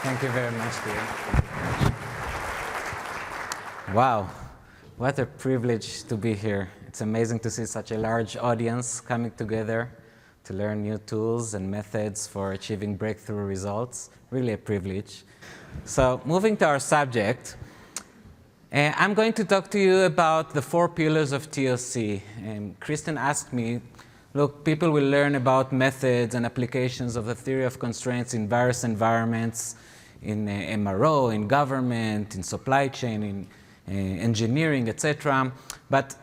Thank you very much, dear. Wow, what a privilege to be here. It's amazing to see such a large audience coming together to learn new tools and methods for achieving breakthrough results. Really a privilege. So, moving to our subject, I'm going to talk to you about the 4 pillars of TOC. Kristen asked me, look, people will learn about methods and applications of the theory of constraints in various environments, in MRO, in government, in supply chain, in engineering, etc. But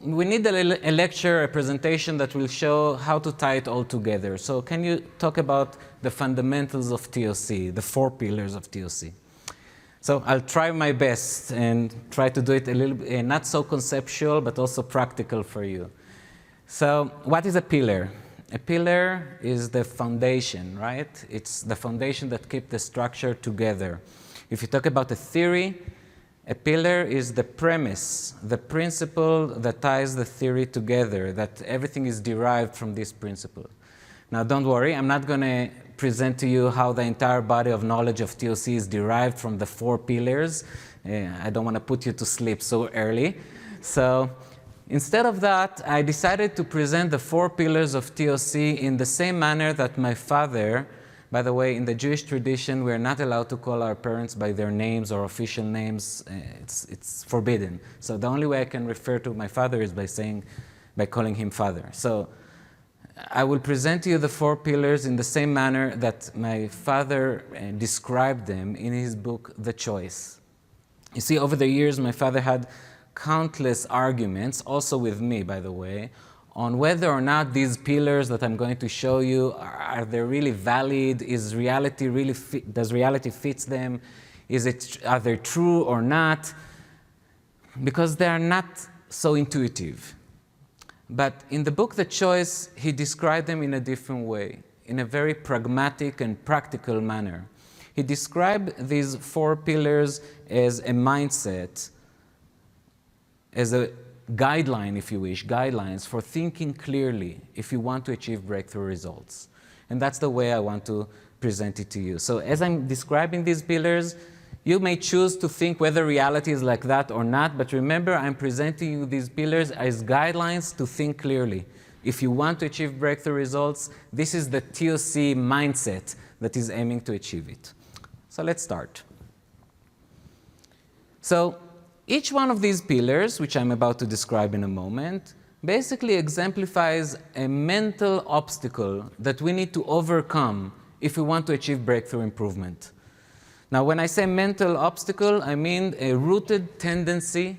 we need a lecture, a presentation that will show how to tie it all together. So can you talk about the fundamentals of TOC, the 4 pillars of TOC? So I'll try my best and try to do it a little bit, not so conceptual, but also practical for you. So what is a pillar? A pillar is the foundation, right? It's the foundation that keeps the structure together. If you talk about a theory, a pillar is the premise, the principle that ties the theory together, that everything is derived from this principle. Now, don't worry, I'm not going to present to you how the entire body of knowledge of TOC is derived from the 4 pillars. I don't want to put you to sleep so early. So instead of that, I decided to present the 4 pillars of TOC in the same manner that my father, by the way, in the Jewish tradition, we're not allowed to call our parents by their names or official names. It's forbidden. So the only way I can refer to my father is by calling him father. So I will present to you the 4 pillars in the same manner that my father described them in his book, The Choice. You see, over the years, my father had countless arguments, also with me, by the way, on whether or not these pillars that I'm going to show you, are they really valid? Is reality really does reality fit them? Are they true or not? Because they are not so intuitive. But in the book, The Choice, he described them in a different way, in a very pragmatic and practical manner. He described these 4 pillars as a mindset, as a guideline, if you wish, guidelines for thinking clearly if you want to achieve breakthrough results. And that's the way I want to present it to you. So as I'm describing these pillars, you may choose to think whether reality is like that or not, but remember, I'm presenting you these pillars as guidelines to think clearly. If you want to achieve breakthrough results, this is the TOC mindset that is aiming to achieve it. So let's start. So each one of these pillars, which I'm about to describe in a moment, basically exemplifies a mental obstacle that we need to overcome if we want to achieve breakthrough improvement. Now, when I say mental obstacle, I mean a rooted tendency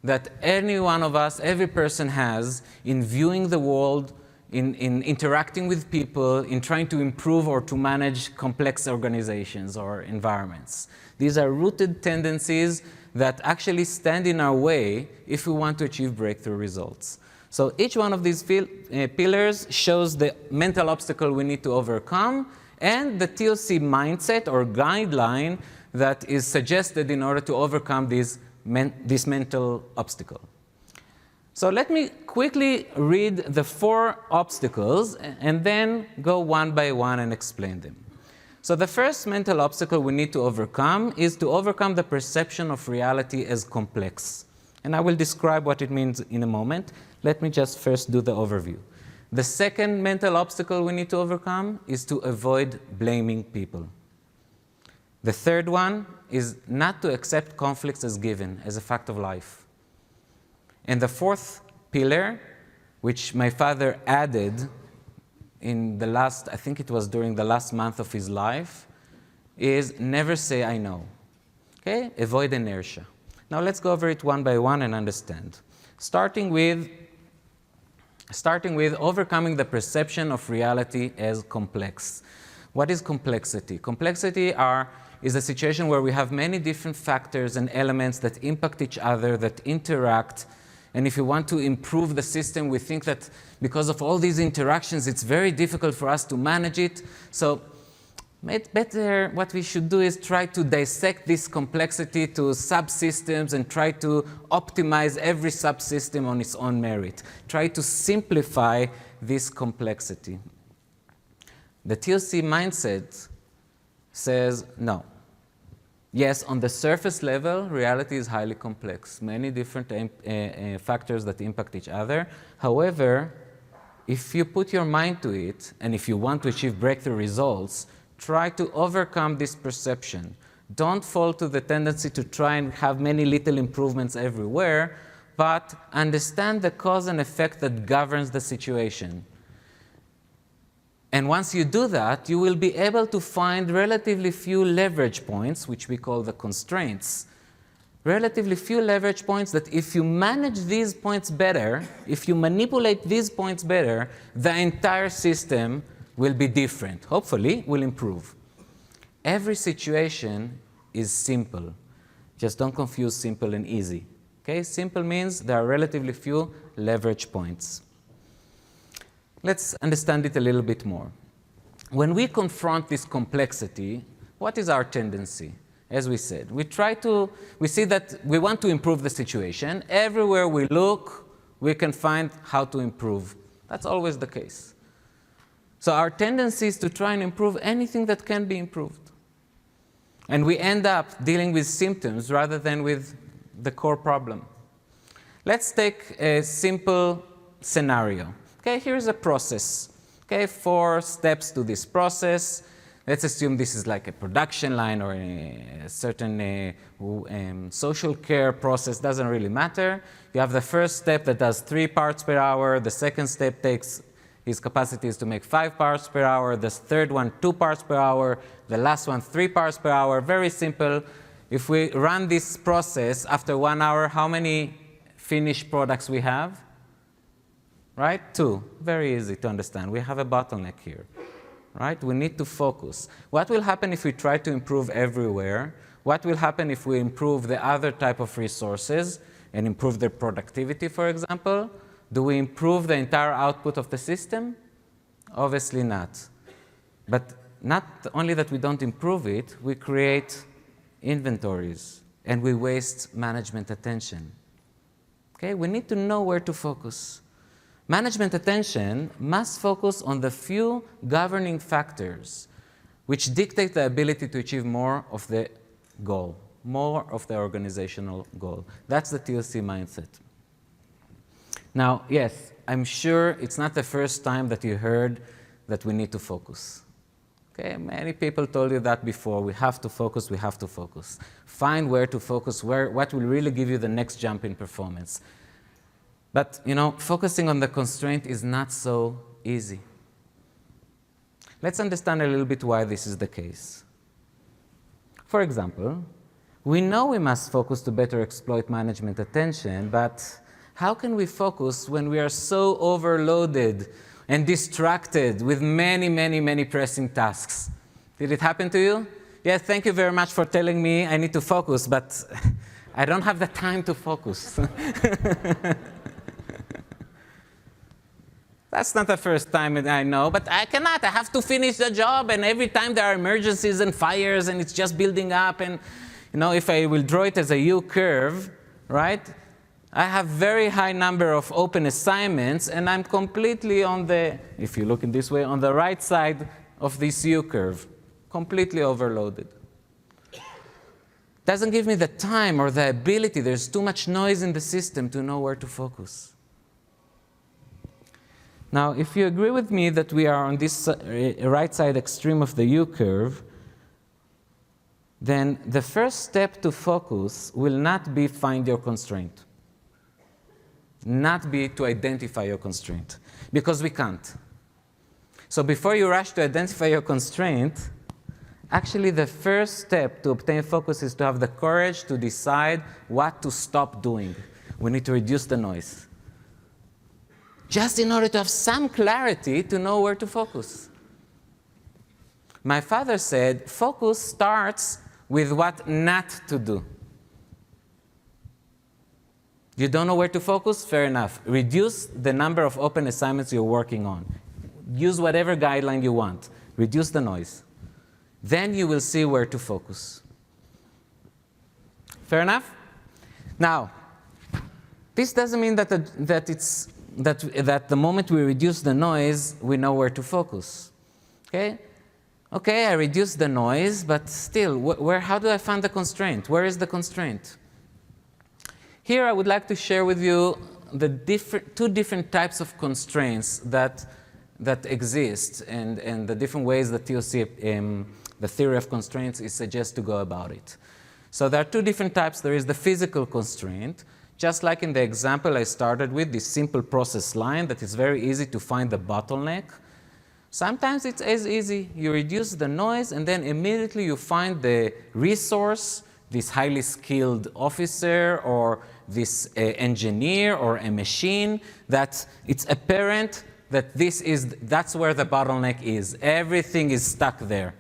that any one of us, every person has in viewing the world, in interacting with people, in trying to improve or to manage complex organizations or environments. These are rooted tendencies that actually stand in our way if we want to achieve breakthrough results. So each one of these pillars shows the mental obstacle we need to overcome and the TOC mindset or guideline that is suggested in order to overcome this mental obstacle. So let me quickly read the 4 obstacles and then go one by one and explain them. So the first mental obstacle we need to overcome is to overcome the perception of reality as complex. And I will describe what it means in a moment. Let me just first do the overview. The second mental obstacle we need to overcome is to avoid blaming people. The third one is not to accept conflicts as given, as a fact of life. And the 4th pillar, which my father added in the last, I think it was during the last month of his life, is never say I know. Okay? Avoid inertia. Now let's go over it one by one and understand. Starting with overcoming the perception of reality as complex. What is complexity? Complexity is a situation where we have many different factors and elements that impact each other, that interact. And if you want to improve the system, we think that because of all these interactions, it's very difficult for us to manage it. So better, what we should do is try to dissect this complexity to subsystems and try to optimize every subsystem on its own merit. Try to simplify this complexity. The TOC mindset says no. Yes, on the surface level, reality is highly complex, many different factors that impact each other. However, if you put your mind to it, and if you want to achieve breakthrough results, try to overcome this perception. Don't fall to the tendency to try and have many little improvements everywhere, but understand the cause and effect that governs the situation. And once you do that, you will be able to find relatively few leverage points, which we call the constraints. Relatively few leverage points that if you manage these points better, if you manipulate these points better, the entire system will be different. Hopefully, will improve. Every situation is simple. Just don't confuse simple and easy. Okay? Simple means there are relatively few leverage points. Let's understand it a little bit more. When we confront this complexity, what is our tendency? As we said, we see that we want to improve the situation. Everywhere we look, we can find how to improve. That's always the case. So our tendency is to try and improve anything that can be improved. And we end up dealing with symptoms rather than with the core problem. Let's take a simple scenario. Okay, here's a process. Okay, 4 steps to this process. Let's assume this is like a production line or a certain social care process, doesn't really matter. You have the first step that does 3 parts per hour. The second step takes his capacity is to make 5 parts per hour. The third one, 2 parts per hour. The last one, 3 parts per hour. Very simple. If we run this process after 1 hour, how many finished products we have? Right? 2. Very easy to understand. We have a bottleneck here. Right? We need to focus. What will happen if we try to improve everywhere? What will happen if we improve the other type of resources and improve their productivity, for example? Do we improve the entire output of the system? Obviously not. But not only that we don't improve it, we create inventories and we waste management attention. Okay? We need to know where to focus. Management attention must focus on the few governing factors which dictate the ability to achieve more of the goal, more of the organizational goal. That's the TOC mindset. Now, yes, I'm sure it's not the first time that you heard that we need to focus. Okay, many people told you that before. We have to focus, we have to focus. Find where to focus, what will really give you the next jump in performance. But, focusing on the constraint is not so easy. Let's understand a little bit why this is the case. For example, we know we must focus to better exploit management attention, but how can we focus when we are so overloaded and distracted with many, many, many pressing tasks? Did it happen to you? Yes, thank you very much for telling me I need to focus, but I don't have the time to focus. That's not the first time I know, but I cannot. I have to finish the job, and every time there are emergencies and fires, and it's just building up. And if I will draw it as a U-curve, right? I have very high number of open assignments, and I'm completely on the, if you look in this way, on the right side of this U-curve, completely overloaded. Doesn't give me the time or the ability. There's too much noise in the system to know where to focus. Now, if you agree with me that we are on this right side extreme of the U-curve, then the first step to focus will not be find your constraint, not be to identify your constraint, because we can't. So before you rush to identify your constraint, actually the first step to obtain focus is to have the courage to decide what to stop doing. We need to reduce the noise, just in order to have some clarity to know where to focus. My father said, focus starts with what not to do. You don't know where to focus? Fair enough. Reduce the number of open assignments you're working on. Use whatever guideline you want. Reduce the noise. Then you will see where to focus. Fair enough? Now, this doesn't mean that the moment we reduce the noise, we know where to focus. Okay? Okay, I reduce the noise, but still, how do I find the constraint? Where is the constraint? Here I would like to share with you the two different types of constraints that exist and the different ways that TOC, the theory of constraints, is suggests to go about it. So there are two different types. There is the physical constraint, just like in the example I started with, this simple process line that is very easy to find the bottleneck. Sometimes it's as easy. You reduce the noise and then immediately you find the resource, this highly skilled officer or this engineer or a machine, that it's apparent that that's where the bottleneck is. Everything is stuck there.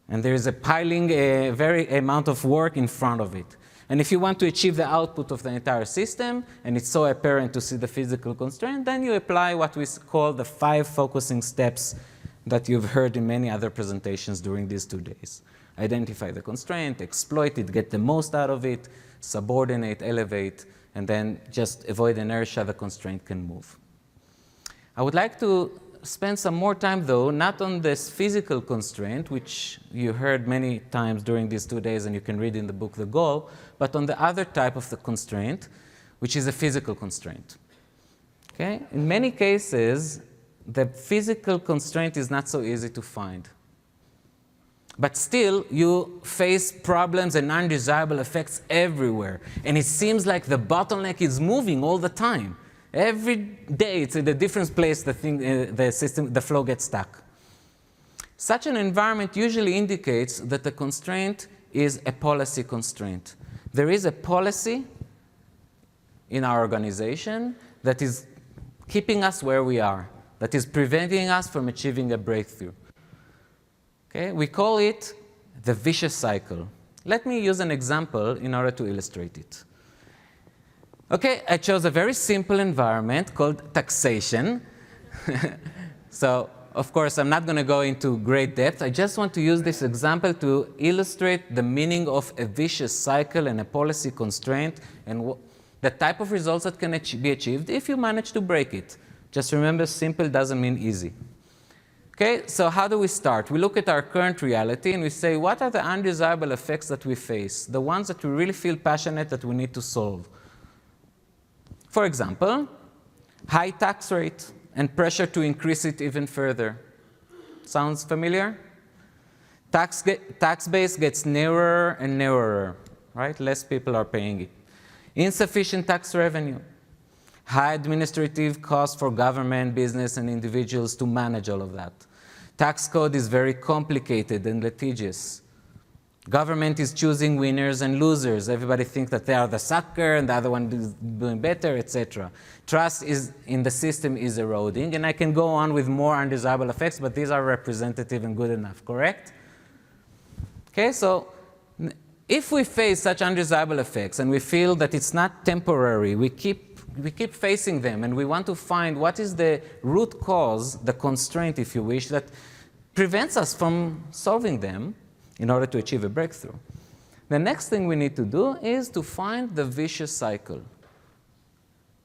And there is a piling, a very amount of work in front of it. And if you want to achieve the output of the entire system, and it's so apparent to see the physical constraint, then you apply what we call the 5 focusing steps that you've heard in many other presentations during these 2 days. Identify the constraint, exploit it, get the most out of it, subordinate, elevate, and then just avoid inertia the constraint can move. I would like to spend some more time, though, not on this physical constraint, which you heard many times during these 2 days and you can read in the book The Goal, but on the other type of the constraint, which is a physical constraint. Okay? In many cases, the physical constraint is not so easy to find. But still, you face problems and undesirable effects everywhere. And it seems like the bottleneck is moving all the time. Every day, it's in a different place, the flow gets stuck. Such an environment usually indicates that the constraint is a policy constraint. There is a policy in our organization that is keeping us where we are, that is preventing us from achieving a breakthrough. Okay? We call it the vicious cycle. Let me use an example in order to illustrate it. Okay, I chose a very simple environment called taxation. So, of course, I'm not going to go into great depth. I just want to use this example to illustrate the meaning of a vicious cycle and a policy constraint and the type of results that can be achieved if you manage to break it. Just remember, simple doesn't mean easy. Okay, so how do we start? We look at our current reality and we say, what are the undesirable effects that we face? The ones that we really feel passionate that we need to solve. For example, high tax rate and pressure to increase it even further. Sounds familiar? Tax base gets narrower and narrower, right? Less people are paying it. Insufficient tax revenue. High administrative costs for government, business, and individuals to manage all of that. Tax code is very complicated and litigious. Government is choosing winners and losers. Everybody thinks that they are the sucker and the other one is doing better, etc. Trust in the system is eroding, and I can go on with more undesirable effects, but these are representative and good enough, correct? Okay, so if we face such undesirable effects and we feel that it's not temporary, we keep facing them and we want to find what is the root cause, the constraint, if you wish, that prevents us from solving them in order to achieve a breakthrough. The next thing we need to do is to find the vicious cycle.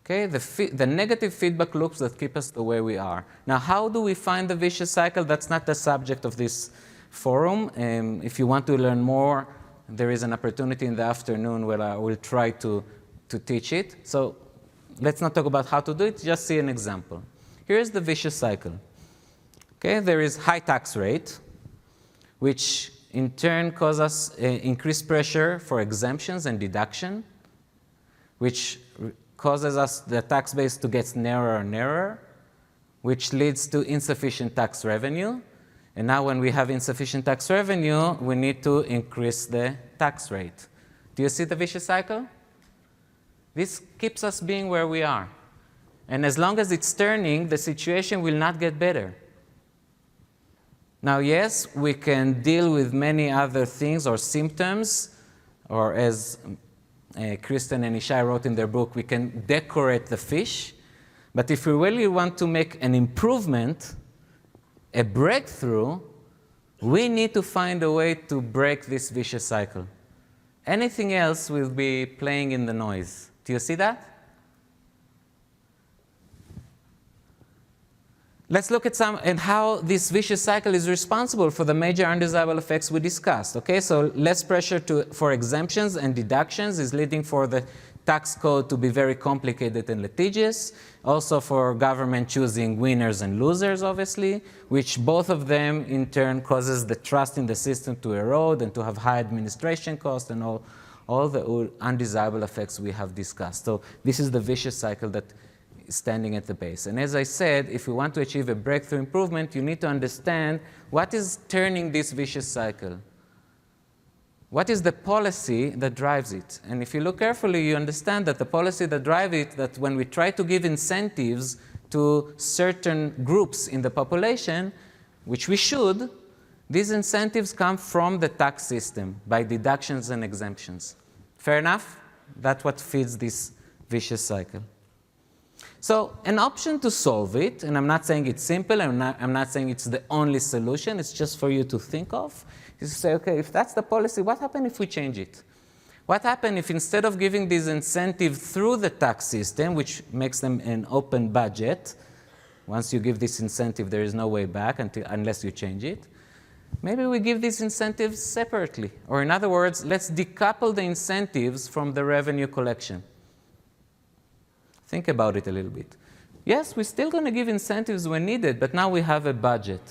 Okay, the negative feedback loops that keep us the way we are. Now, how do we find the vicious cycle? That's not the subject of this forum. If you want to learn more, there is an opportunity in the afternoon where I will try to teach it. So let's not talk about how to do it, just see an example. Here's the vicious cycle. Okay, there is high tax rate, which in turn causes us increased pressure for exemptions and deduction, which causes us the tax base to get narrower and narrower, which leads to insufficient tax revenue. And now when we have insufficient tax revenue, we need to increase the tax rate. Do you see the vicious cycle? This keeps us being where we are. And as long as it's turning, the situation will not get better. Now, yes, we can deal with many other things or symptoms, or as Kristen and Ishai wrote in their book, we can decorate the fish. But if we really want to make an improvement, a breakthrough, we need to find a way to break this vicious cycle. Anything else will be playing in the noise. Do you see that? Let's look at how this vicious cycle is responsible for the major undesirable effects we discussed. Okay, so less pressure for exemptions and deductions is leading for the tax code to be very complicated and litigious. Also for government choosing winners and losers, obviously, which both of them in turn causes the trust in the system to erode and to have high administration costs and all the undesirable effects we have discussed. So this is the vicious cycle that standing at the base. And as I said, if we want to achieve a breakthrough improvement, you need to understand what is turning this vicious cycle. What is the policy that drives it? And if you look carefully, you understand that the policy that drives it, that when we try to give incentives to certain groups in the population, which we should, these incentives come from the tax system by deductions and exemptions. Fair enough? That's what feeds this vicious cycle. So an option to solve it, and I'm not saying it's simple, I'm not saying it's the only solution, it's just for you to think of, is to say, okay, if that's the policy, what happens if we change it? What happens if instead of giving these incentives through the tax system, which makes them an open budget, once you give this incentive, there is no way back unless you change it, maybe we give these incentives separately. Or in other words, let's decouple the incentives from the revenue collection. Think about it a little bit. Yes, we're still going to give incentives when needed, but now we have a budget.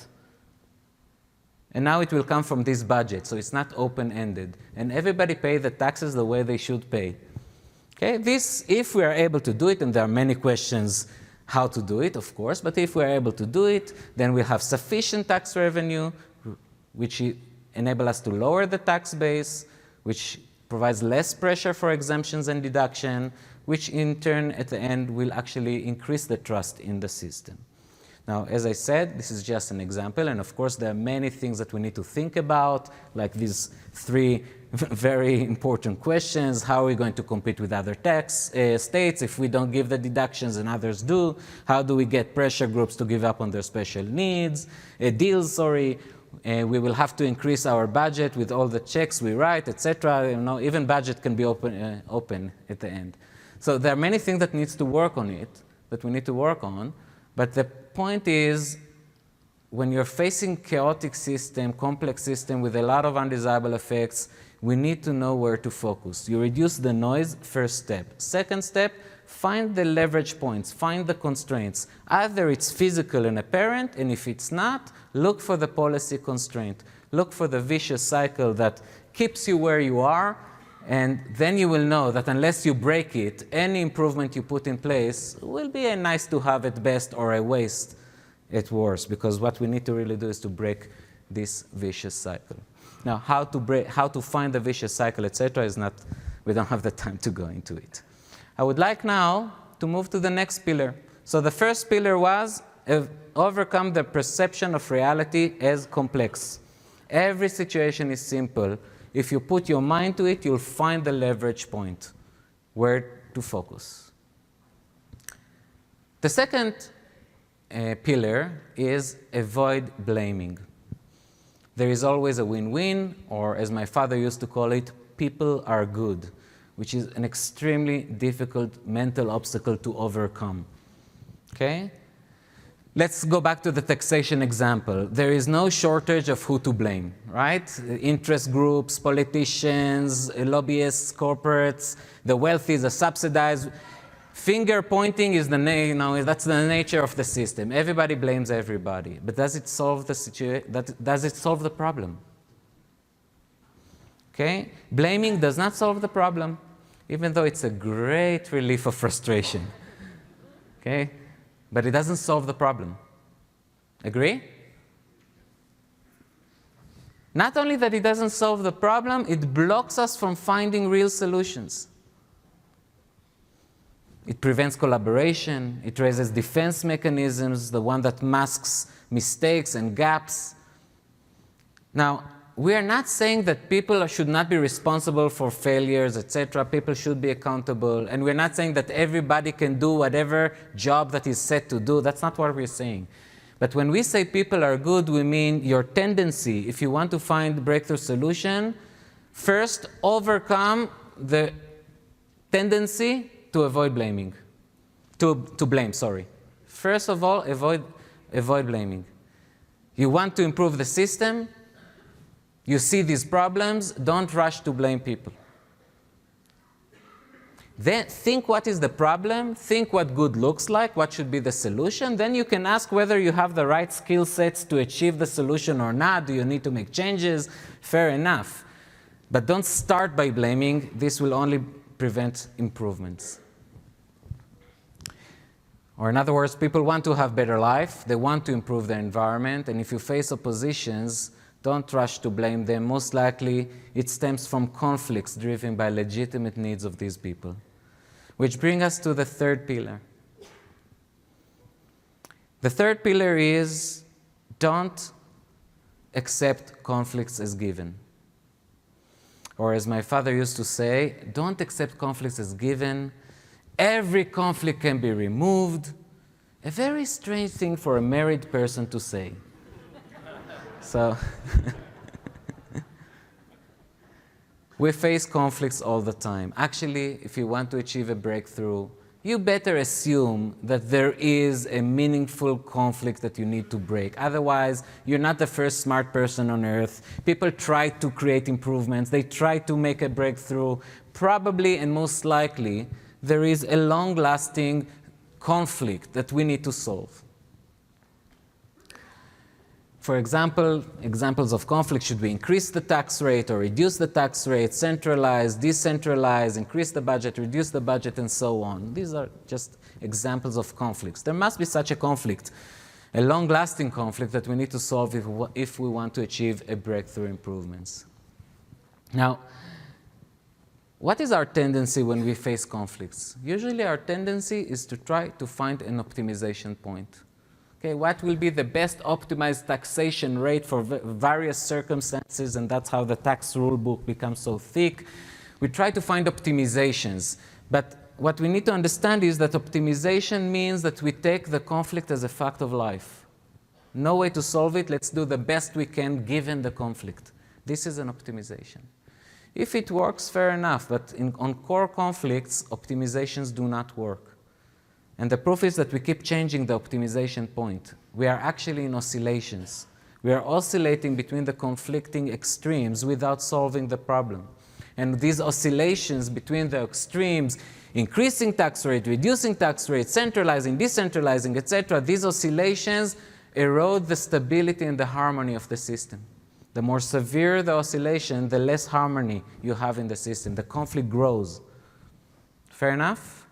And now it will come from this budget, so it's not open-ended. And everybody pay the taxes the way they should pay. Okay, this, if we are able to do it, and there are many questions how to do it, of course, but if we are able to do it, then we'll have sufficient tax revenue, which enable us to lower the tax base, which provides less pressure for exemptions and deduction, which in turn, at the end, will actually increase the trust in the system. Now, as I said, this is just an example, and of course, there are many things that we need to think about, like these three very important questions. How are we going to compete with other tax states if we don't give the deductions and others do? How do we get pressure groups to give up on their special deals? We will have to increase our budget with all the checks we write, etc. You know, even budget can be open at the end. So there are many things that needs to work on it, that we need to work on. But the point is, when you're facing chaotic system, complex system with a lot of undesirable effects, we need to know where to focus. You reduce the noise, first step. Second step, find the leverage points, find the constraints. Either it's physical and apparent, and if it's not, look for the policy constraint. Look for the vicious cycle that keeps you where you are, and then you will know that unless you break it, any improvement you put in place will be a nice to have at best or a waste at worst, because what we need to really do is to break this vicious cycle. Now, how to find the vicious cycle, etc., is not, we don't have the time to go into it. I would like now to move to the next pillar. So the first pillar was overcome the perception of reality as complex. Every situation is simple. If you put your mind to it, you'll find the leverage point where to focus. The second pillar is avoid blaming. There is always a win-win, or as my father used to call it, people are good, which is an extremely difficult mental obstacle to overcome. Okay? Let's go back to the taxation example. There is no shortage of who to blame, right? Interest groups, politicians, lobbyists, corporates, the wealthy, the subsidized. Finger pointing is that's the nature of the system. Everybody blames everybody. But does it solve the situation? Does it solve the problem? Okay? Blaming does not solve the problem, even though it's a great relief of frustration. Okay? But it doesn't solve the problem. Agree? Not only that it doesn't solve the problem, it blocks us from finding real solutions. It prevents collaboration. It raises defense mechanisms, the one that masks mistakes and gaps. Now, we are not saying that people should not be responsible for failures, etc. People should be accountable. And we're not saying that everybody can do whatever job that is set to do. That's not what we're saying. But when we say people are good, we mean your tendency, if you want to find breakthrough solution, first overcome the tendency to avoid blaming. To blame, sorry. First of all, avoid blaming. You want to improve the system, you see these problems, don't rush to blame people. Then think what is the problem, think what good looks like, what should be the solution, then you can ask whether you have the right skill sets to achieve the solution or not, do you need to make changes, fair enough. But don't start by blaming, this will only prevent improvements. Or in other words, people want to have better life, they want to improve their environment, and if you face oppositions, don't rush to blame them. Most likely, it stems from conflicts driven by legitimate needs of these people. Which brings us to the third pillar. The third pillar is don't accept conflicts as given. Or as my father used to say, don't accept conflicts as given. Every conflict can be removed. A very strange thing for a married person to say. So, we face conflicts all the time. Actually, if you want to achieve a breakthrough, you better assume that there is a meaningful conflict that you need to break. Otherwise, you're not the first smart person on earth. People try to create improvements. They try to make a breakthrough. Probably and most likely, there is a long-lasting conflict that we need to solve. For example, examples of conflict: should we increase the tax rate or reduce the tax rate, centralize, decentralize, increase the budget, reduce the budget, and so on. These are just examples of conflicts. There must be such a conflict, a long-lasting conflict that we need to solve if we want to achieve a breakthrough improvements. Now, what is our tendency when we face conflicts? Usually our tendency is to try to find an optimization point. Okay, what will be the best optimized taxation rate for various circumstances, and that's how the tax rule book becomes so thick. We try to find optimizations, but what we need to understand is that optimization means that we take the conflict as a fact of life. No way to solve it, let's do the best we can given the conflict. This is an optimization. If it works, fair enough, but on core conflicts, optimizations do not work. And the proof is that we keep changing the optimization point. We are actually in oscillations. We are oscillating between the conflicting extremes without solving the problem. And these oscillations between the extremes, increasing tax rate, reducing tax rate, centralizing, decentralizing, etc., these oscillations erode the stability and the harmony of the system. The more severe the oscillation, the less harmony you have in the system. The conflict grows. Fair enough?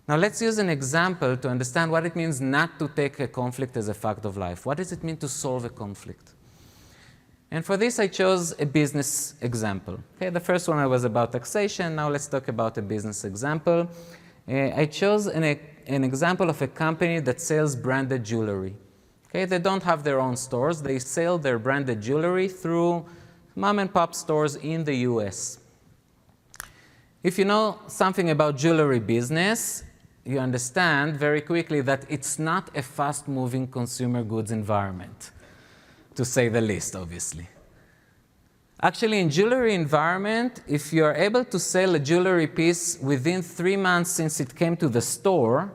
Now let's use an example to understand what it means not to take a conflict as a fact of life. What does it mean to solve a conflict? And for this I chose a business example. Okay, the first one was about taxation. Now let's talk about a business example. I chose an example of a company that sells branded jewelry. Okay, they don't have their own stores. They sell their branded jewelry through mom and pop stores in the US. If you know something about jewelry business, you understand very quickly that it's not a fast-moving consumer goods environment, to say the least, obviously. Actually, in jewelry environment, if you're able to sell a jewelry piece within 3 months since it came to the store,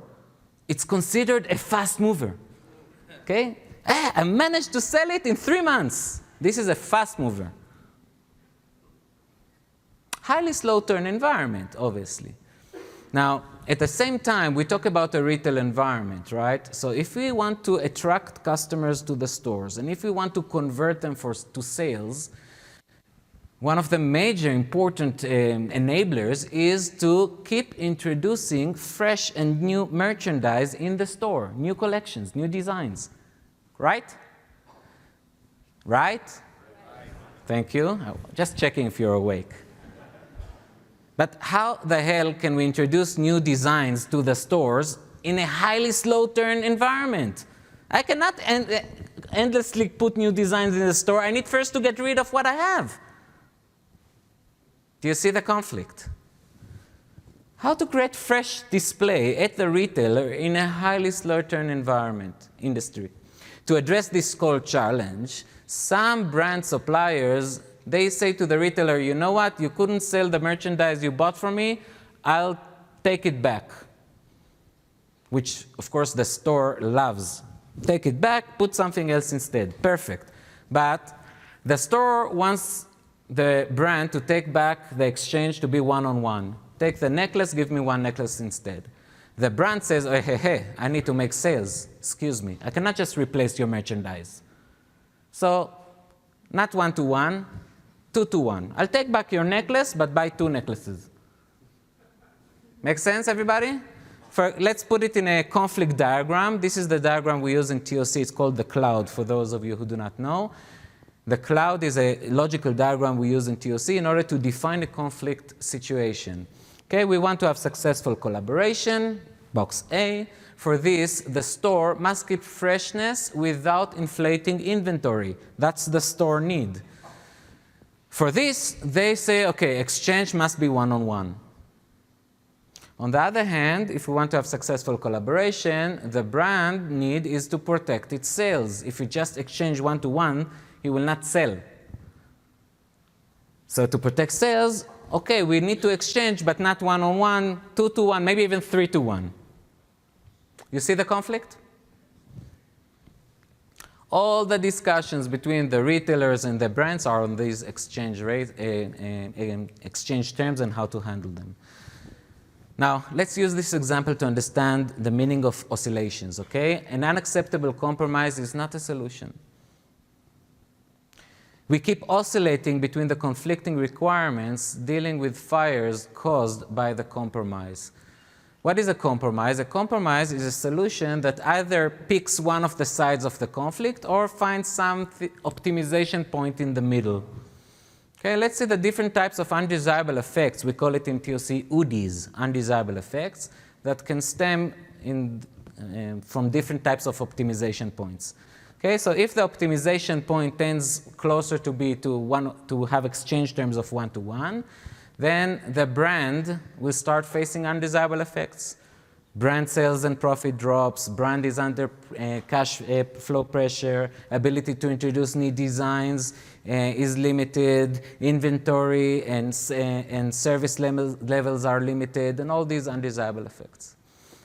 it's considered a fast mover. Okay? I managed to sell it in 3 months. This is a fast mover. Highly slow turn environment, obviously. Now, at the same time, we talk about a retail environment, right? So if we want to attract customers to the stores, and if we want to convert them to sales, one of the major important enablers is to keep introducing fresh and new merchandise in the store, new collections, new designs, right? Right? Thank you. Just checking if you're awake. But how the hell can we introduce new designs to the stores in a highly slow turn environment? I cannot endlessly put new designs in the store. I need first to get rid of what I have. Do you see the conflict? How to create fresh display at the retailer in a highly slow turn environment, industry. To address this core challenge, some brand suppliers, they say to the retailer, you know what, you couldn't sell the merchandise you bought from me, I'll take it back. Which, of course, the store loves Take it back, put something else instead. Perfect. But the store wants the brand to take back the exchange to be one-on-one. Take the necklace, give me one necklace instead. The brand says, oh, hey, I need to make sales. Excuse me. I cannot just replace your merchandise. So not one-to-one, two-to-one. I'll take back your necklace, but buy 2 necklaces. Make sense, everybody? Let's put it in a conflict diagram. This is the diagram we use in TOC. It's called the cloud, for those of you who do not know. The cloud is a logical diagram we use in TOC in order to define a conflict situation. Okay, we want to have successful collaboration, box A. For this, the store must keep freshness without inflating inventory. That's the store need. For this, they say, okay, exchange must be one-on-one. On the other hand, if we want to have successful collaboration, the brand need is to protect its sales. If you just exchange one-to-one, you will not sell. So to protect sales, okay, we need to exchange, but not one-on-one, two-to-one, maybe even three-to-one. You see the conflict? All the discussions between the retailers and the brands are on these exchange terms and how to handle them. Now, let's use this example to understand the meaning of oscillations, okay? An unacceptable compromise is not a solution. We keep oscillating between the conflicting requirements, dealing with fires caused by the compromise. What is a compromise? A compromise is a solution that either picks one of the sides of the conflict or finds some optimization point in the middle. Okay, let's see the different types of undesirable effects. We call it in TOC UDIs, undesirable effects, that can stem from different types of optimization points. Okay, so if the optimization point tends closer to have exchange terms of one-to-one, then the brand will start facing undesirable effects. Brand sales and profit drops, brand is under cash flow pressure, ability to introduce new designs is limited, inventory and service levels are limited, and all these undesirable effects.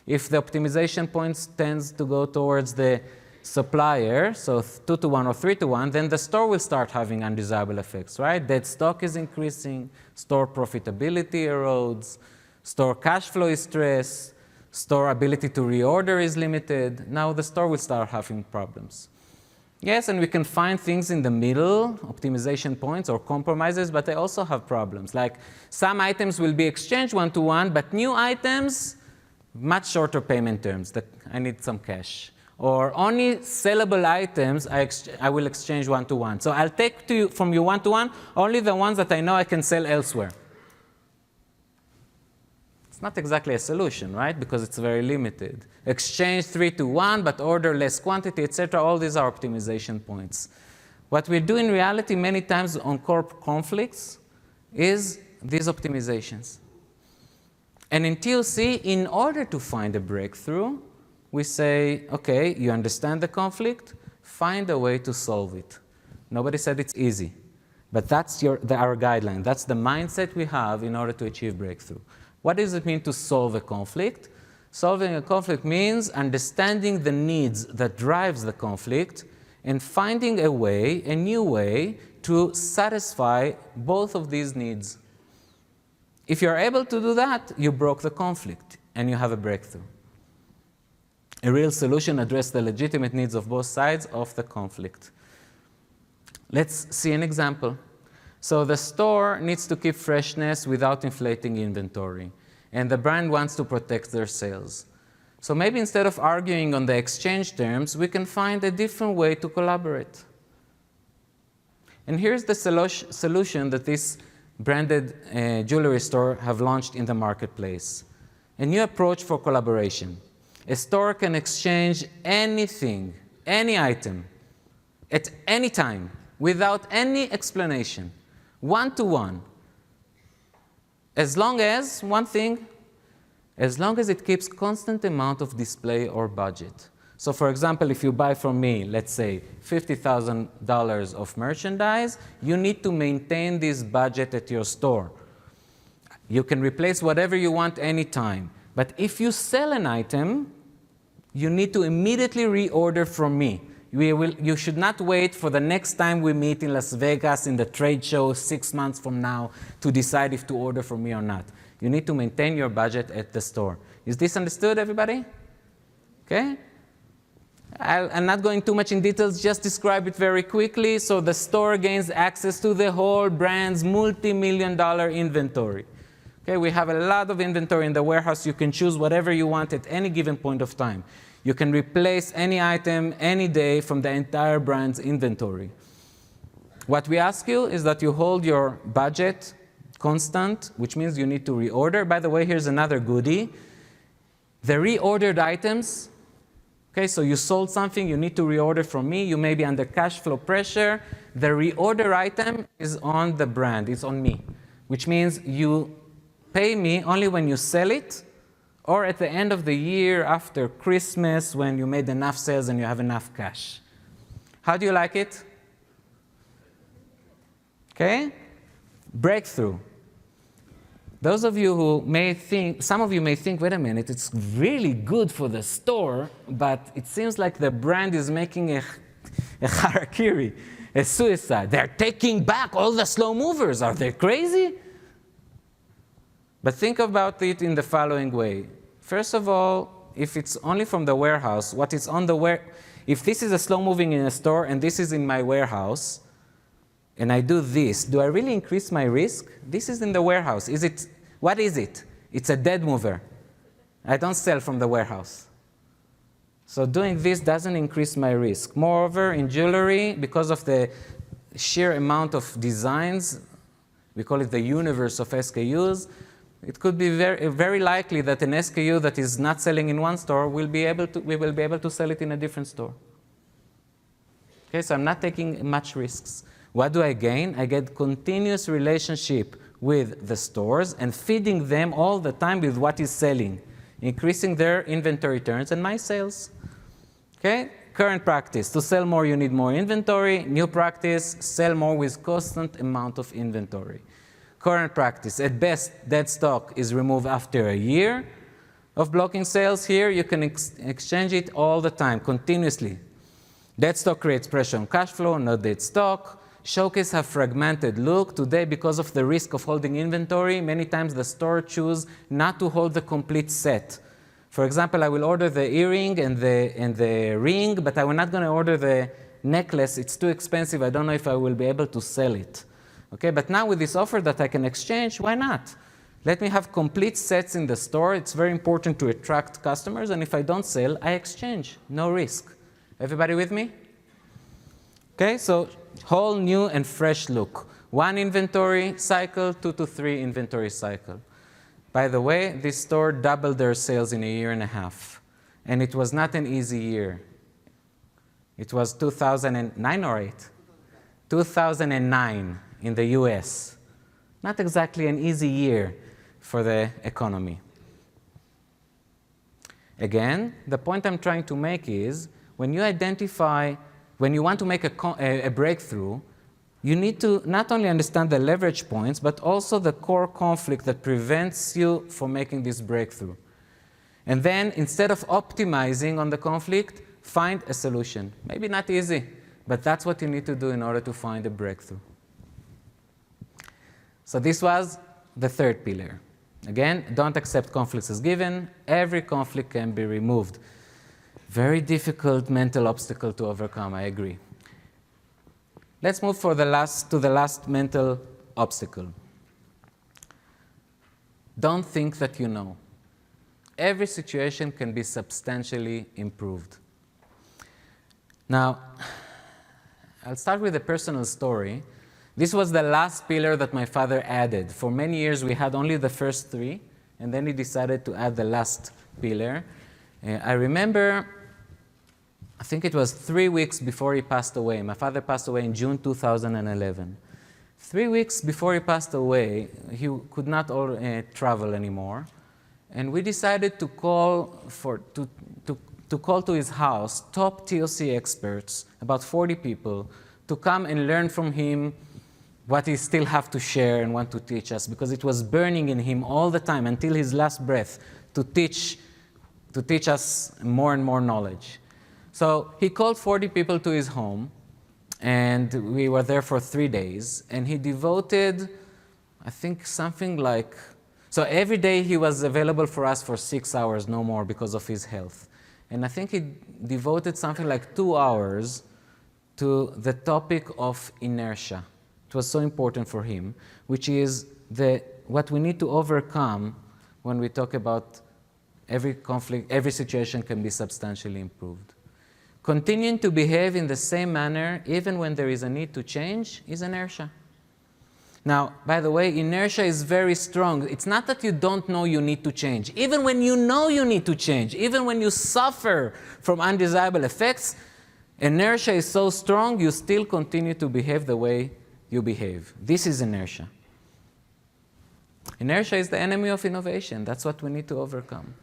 If the optimization points tends to go towards the supplier, so 2-to-1 or 3-to-1, then the store will start having undesirable effects, right? Dead stock is increasing, store profitability erodes, store cash flow is stressed, store ability to reorder is limited. Now the store will start having problems. Yes, and we can find things in the middle, optimization points or compromises, but they also have problems. Like some items will be exchanged one-to-one, but new items, much shorter payment terms, that I need some cash. Or only sellable items I will exchange one-to-one. So I'll take from you one-to-one only the ones that I know I can sell elsewhere. It's not exactly a solution, right? Because it's very limited. Exchange 3-to-1, but order less quantity, etc. All these are optimization points. What we do in reality many times on core conflicts is these optimizations. And in TOC, in order to find a breakthrough, we say, okay, you understand the conflict, find a way to solve it. Nobody said it's easy, but that's our guideline. That's the mindset we have in order to achieve breakthrough. What does it mean to solve a conflict? Solving a conflict means understanding the needs that drives the conflict and finding a way, a new way, to satisfy both of these needs. If you're able to do that, you broke the conflict and you have a breakthrough. A real solution addresses the legitimate needs of both sides of the conflict. Let's see an example. So the store needs to keep freshness without inflating inventory, and the brand wants to protect their sales. So maybe instead of arguing on the exchange terms, we can find a different way to collaborate. And here's the solution that this branded jewelry store have launched in the marketplace. A new approach for collaboration. A store can exchange anything, any item, at any time, without any explanation, one-to-one, as long as, one thing, as long as it keeps constant amount of display or budget. So for example, if you buy from me, let's say, $50,000 of merchandise, you need to maintain this budget at your store. You can replace whatever you want anytime. But if you sell an item, you need to immediately reorder from me. You should not wait for the next time we meet in Las Vegas in the trade show 6 months from now to decide if to order from me or not. You need to maintain your budget at the store. Is this understood, everybody? Okay? I'm not going too much in details, just describe it very quickly. So the store gains access to the whole brand's multi-million-dollar inventory. Okay, we have a lot of inventory in the warehouse. You can choose whatever you want at any given point of time. You can replace any item any day from the entire brand's inventory. What we ask you is that you hold your budget constant, which means you need to reorder. By the way, here's another goodie. The reordered items, okay, so you sold something, you need to reorder from me, you may be under cash flow pressure. The reorder item is on the brand, it's on me, which means you pay me only when you sell it or at the end of the year after Christmas when you made enough sales and you have enough cash. How do you like it? Okay? Breakthrough. Those of you who may think, some of you may think, wait a minute, it's really good for the store, but it seems like the brand is making a harakiri, a suicide. They're taking back all the slow movers. Are they crazy? But think about it in the following way. First of all, if it's only from the warehouse, what is on the if this is a slow moving in a store and this is in my warehouse, and I do this, do I really increase my risk? This is in the warehouse. What is it? It's a dead mover. I don't sell from the warehouse. So doing this doesn't increase my risk. Moreover, in jewelry, because of the sheer amount of designs, we call it the universe of SKUs, it could be very likely that an SKU that is not selling in one store, we will be able to sell it in a different store. Okay, so I'm not taking much risks. What do I gain? I get continuous relationship with the stores and feeding them all the time with what is selling, increasing their inventory turns and my sales. Okay? Current practice, to sell more you need more inventory. New practice, sell more with constant amount of inventory. Current practice, at best, dead stock is removed after a year of blocking sales. Here you can exchange it all the time, continuously. Dead stock creates pressure on cash flow, not dead stock. Showcase have fragmented look. Today, because of the risk of holding inventory, many times the store choose not to hold the complete set. For example, I will order the earring and the ring, but I'm not going to order the necklace. It's too expensive. I don't know if I will be able to sell it. Okay, but now with this offer that I can exchange, why not? Let me have complete sets in the store. It's very important to attract customers, and if I don't sell, I exchange. No risk. Everybody with me? Okay, so whole new and fresh look. 1 inventory cycle, 2 to 3 inventory cycle. By the way, this store doubled their sales in a year and a half. And it was not an easy year. It was 2009 or 8? 2009 in the US. Not exactly an easy year for the economy. Again, the point I'm trying to make is when you want to make a breakthrough, you need to not only understand the leverage points, but also the core conflict that prevents you from making this breakthrough. And then, instead of optimizing on the conflict, find a solution. Maybe not easy, but that's what you need to do in order to find a breakthrough. So this was the third pillar. Again, don't accept conflicts as given. Every conflict can be removed. Very difficult mental obstacle to overcome, I agree. Let's move to the last mental obstacle. Don't think that you know. Every situation can be substantially improved. Now, I'll start with a personal story. This was the last pillar that my father added. For many years, we had only the first 3, and then he decided to add the last pillar. I remember, I think it was 3 weeks before he passed away. My father passed away in June 2011. 3 weeks before he passed away, he could not travel anymore. And we decided to call to his house top TOC experts, about 40 people, to come and learn from him what he still have to share and want to teach us, because it was burning in him all the time until his last breath to teach to teach us more and more knowledge. So he called 40 people to his home, and we were there for 3 days, and he devoted, I think, something like, so every day he was available for us for 6 hours, no more, because of his health. And I think he devoted something like 2 hours to the topic of inertia. It was so important for him, which is what we need to overcome when we talk about every conflict, every situation can be substantially improved. Continuing to behave in the same manner, even when there is a need to change, is inertia. Now, by the way, inertia is very strong. It's not that you don't know you need to change. Even when you know you need to change, even when you suffer from undesirable effects, inertia is so strong, you still continue to behave the way you behave. This is inertia. Inertia is the enemy of innovation. That's what we need to overcome.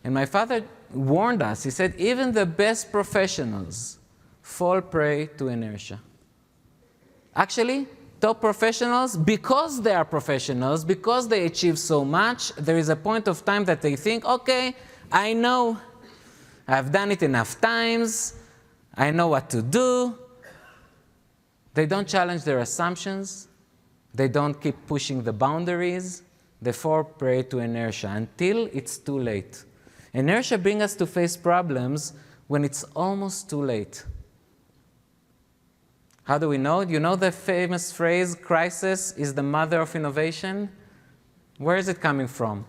And my father warned us. He said, even the best professionals fall prey to inertia. Actually, top professionals, because they are professionals, because they achieve so much, there is a point of time that they think, okay, I know, I've done it enough times, I know what to do. They don't challenge their assumptions. They don't keep pushing the boundaries. They fall prey to inertia until it's too late. Inertia brings us to face problems when it's almost too late. How do we know? You know the famous phrase, crisis is the mother of innovation? Where is it coming from?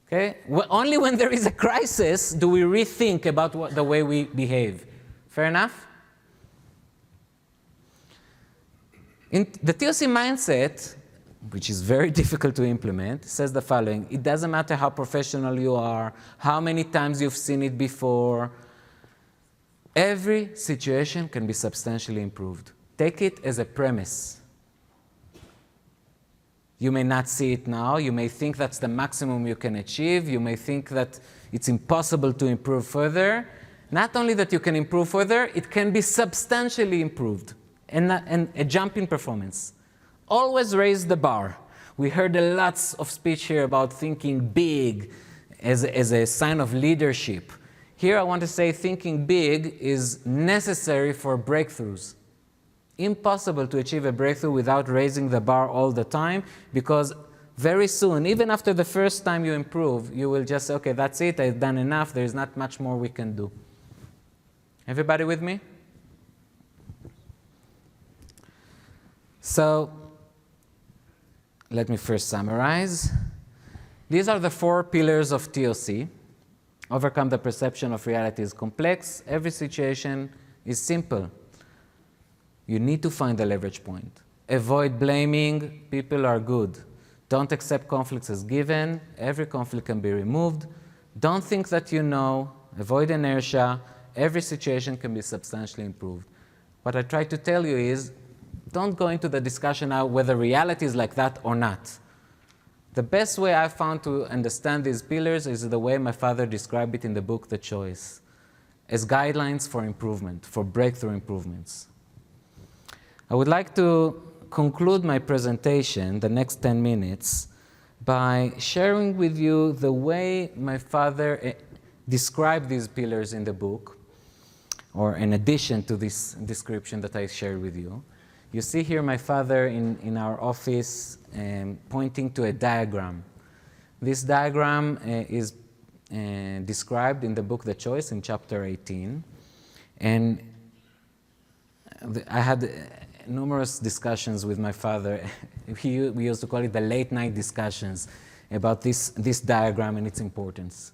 Okay? Only when there is a crisis do we rethink about the way we behave. Fair enough? In the TOC mindset, which is very difficult to implement, says the following: it doesn't matter how professional you are, how many times you've seen it before, every situation can be substantially improved. Take it as a premise. You may not see it now, you may think that's the maximum you can achieve, you may think that it's impossible to improve further. Not only that you can improve further, it can be substantially improved, and a jump in performance. Always raise the bar. We heard lots of speech here about thinking big as a sign of leadership. Here I want to say thinking big is necessary for breakthroughs. Impossible to achieve a breakthrough without raising the bar all the time, because very soon, even after the first time you improve, you will just say, okay, that's it, I've done enough, there's not much more we can do. Everybody with me? So, let me first summarize. These are the 4 pillars of TOC. Overcome the perception of reality is complex. Every situation is simple. You need to find the leverage point. Avoid blaming. People are good. Don't accept conflicts as given. Every conflict can be removed. Don't think that you know. Avoid inertia. Every situation can be substantially improved. What I try to tell you is, don't go into the discussion now whether reality is like that or not. The best way I've found to understand these pillars is the way my father described it in the book, The Choice, as guidelines for improvement, for breakthrough improvements. I would like to conclude my presentation, the next 10 minutes, by sharing with you the way my father described these pillars in the book, or in addition to this description that I shared with you. You see here my father in our office pointing to a diagram. This diagram is described in the book The Choice in chapter 18. And I had numerous discussions with my father. We used to call it the late night discussions about this diagram and its importance.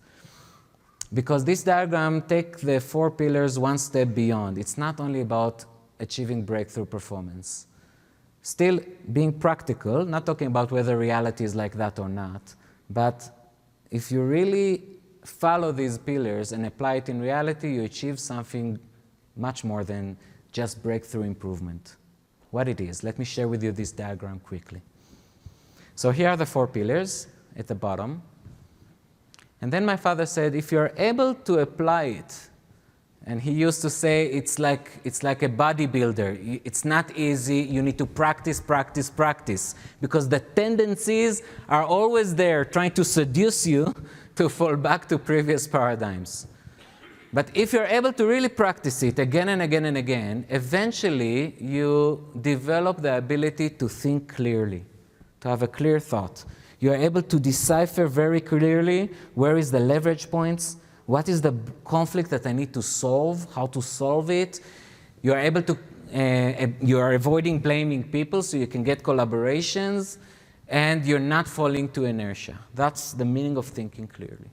Because this diagram takes the 4 pillars one step beyond. It's not only about achieving breakthrough performance. Still being practical, not talking about whether reality is like that or not, but if you really follow these pillars and apply it in reality, you achieve something much more than just breakthrough improvement. What it is, let me share with you this diagram quickly. So here are the 4 pillars at the bottom. And then my father said, if you're able to apply it, and he used to say it's like a bodybuilder. It's not easy. You need to practice, practice, practice, because the tendencies are always there trying to seduce you to fall back to previous paradigms. But if you're able to really practice it again and again and again, eventually you develop the ability to think clearly, to have a clear thought. You're able to decipher very clearly where is the leverage points, what is the conflict that I need to solve, how to solve it. You're able to, you are avoiding blaming people so you can get collaborations, and you're not falling to inertia. That's the meaning of thinking clearly.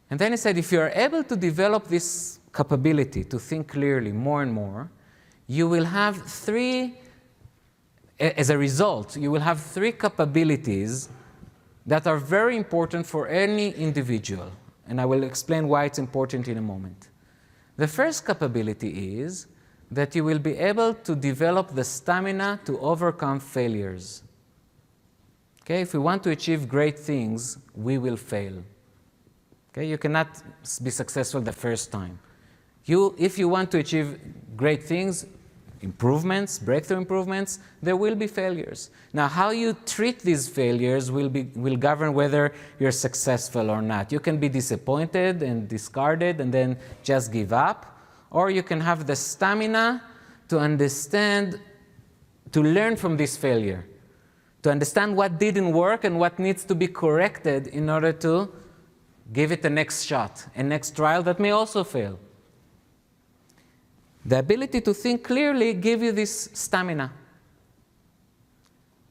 And then he said, if you're able to develop this capability to think clearly more and more, you will have as a result, you will have three capabilities that are very important for any individual. And I will explain why it's important in a moment. The first capability is that you will be able to develop the stamina to overcome failures. Okay? If we want to achieve great things, we will fail. Okay? You cannot be successful the first time. If you want to achieve great things, improvements, breakthrough improvements, there will be failures. Now, how you treat these failures will govern whether you're successful or not. You can be disappointed and discarded and then just give up, or you can have the stamina to understand, to learn from this failure, to understand what didn't work and what needs to be corrected in order to give it a next shot, a next trial that may also fail. The ability to think clearly gives you this stamina.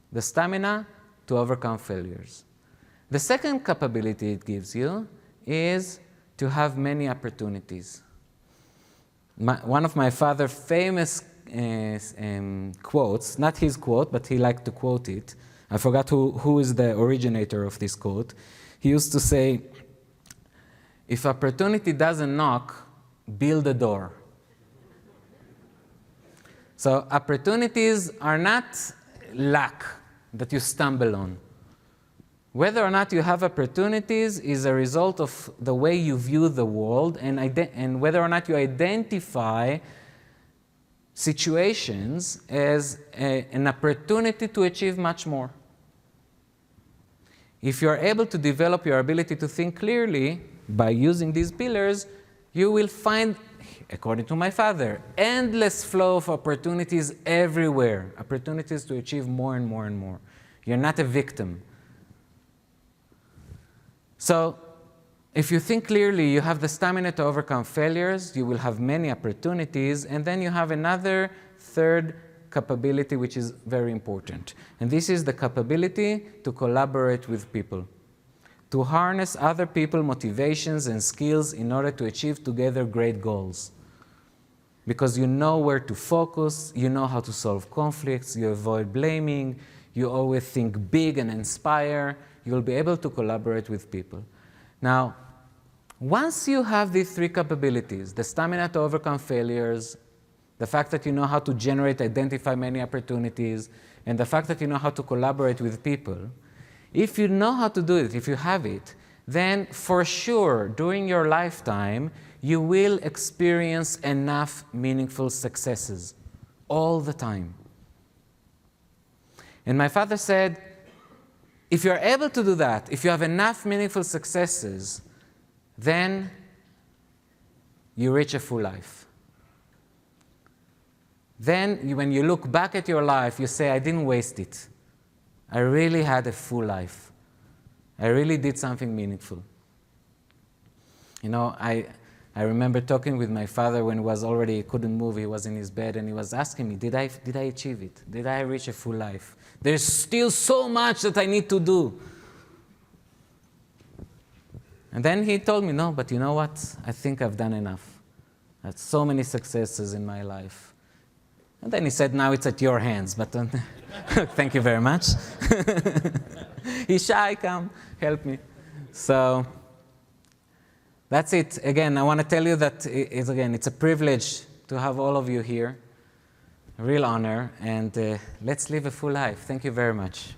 The stamina to overcome failures. The second capability it gives you is to have many opportunities. One of my father's famous quotes, not his quote, but he liked to quote it. I forgot who is the originator of this quote. He used to say, if opportunity doesn't knock, build a door. So opportunities are not luck that you stumble on. Whether or not you have opportunities is a result of the way you view the world and whether or not you identify situations as an opportunity to achieve much more. If you're able to develop your ability to think clearly by using these pillars, you will find, according to my father, endless flow of opportunities everywhere, opportunities to achieve more and more and more. You're not a victim. So if you think clearly, you have the stamina to overcome failures, you will have many opportunities, and then you have another third capability which is very important. And this is the capability to collaborate with people, to harness other people's motivations and skills in order to achieve together great goals. Because you know where to focus, you know how to solve conflicts, you avoid blaming, you always think big and inspire, you'll be able to collaborate with people. Now, once you have these three capabilities, the stamina to overcome failures, the fact that you know how to generate, identify many opportunities, and the fact that you know how to collaborate with people, if you know how to do it, if you have it, then for sure, during your lifetime, you will experience enough meaningful successes all the time. And my father said, if you're able to do that, if you have enough meaningful successes, then you reach a full life. Then when you look back at your life, you say, I didn't waste it. I really had a full life. I really did something meaningful. You know, I remember talking with my father when he couldn't move, he was in his bed, and he was asking me, did I achieve it? Did I reach a full life? There's still so much that I need to do. And then he told me, no, but you know what? I think I've done enough. I had so many successes in my life. And then he said, now it's at your hands, but thank you very much. Ishai, come, help me. So that's it. Again, I want to tell you that it's a privilege to have all of you here. A real honor, and let's live a full life. Thank you very much.